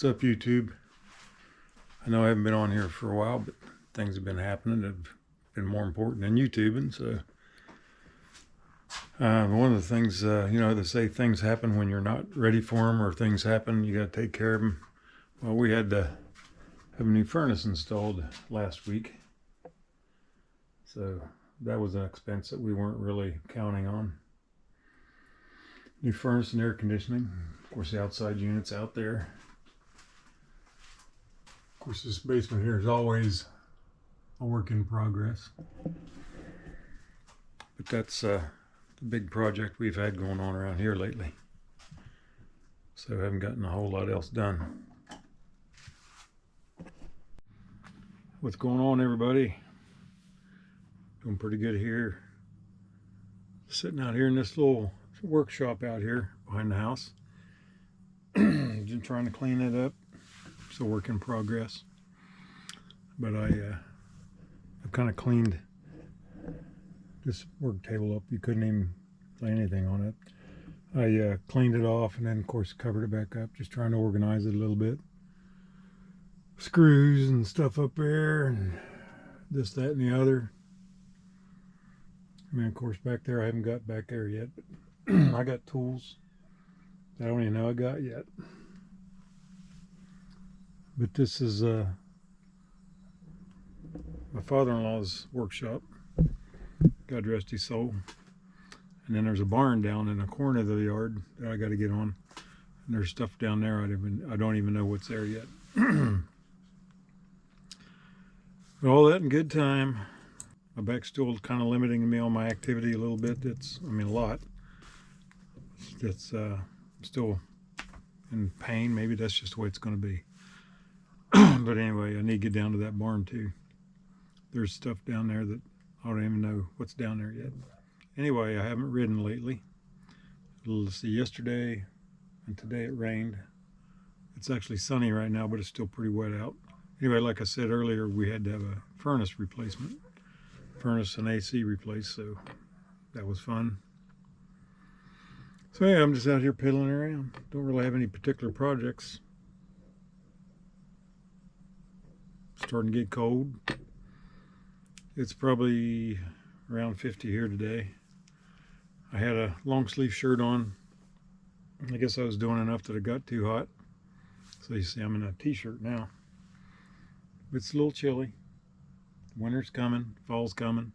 What's up, YouTube? I know I haven't been on here for a while, but things have been happening that have been more important than YouTubing. So one of the things, they say things happen when you're not ready for them, or things happen, you got to take care of them. Well, we had to have a new furnace installed last week. So that was an expense that we weren't really counting on. New furnace and air conditioning. Of course, the outside unit's out there. Of course, this basement here is always a work in progress. But that's the big project we've had going on around here lately. So I haven't gotten a whole lot else done. What's going on, everybody? Doing pretty good here. Sitting out here in this little workshop out here behind the house. Just trying to clean it up. It's a work in progress. But I've kind of cleaned this work table up. You couldn't even lay anything on it. I cleaned it off and then of course covered it back up, just trying to organize it a little bit. Screws and stuff up there and this, that, and the other. I mean, of course, back there I haven't got back there yet, but I got tools that I don't even know I got yet. But this is my father-in-law's workshop. God rest his soul. And then there's a barn down in the corner of the yard that I got to get on. And there's stuff down there I don't even know what's there yet. But all that in good time. My back's still kind of limiting me on my activity a little bit. A lot. It's still in pain. Maybe that's just the way it's going to be. But anyway, I need to get down to that barn too. There's stuff down there that I don't even know what's down there yet. Anyway, I haven't ridden lately. Let's see, yesterday and today it rained. It's actually sunny right now, but it's still pretty wet out. Anyway, like I said earlier, we had to have a furnace replacement. Furnace and AC replaced, so that was fun. So yeah, I'm just out here piddling around. Don't really have any particular projects. Starting to get cold. It's probably around 50 here today. I had a long sleeve shirt on. I guess I was doing enough that it got too hot. So you see I'm in a t-shirt now. It's a little chilly. Winter's coming, fall's coming.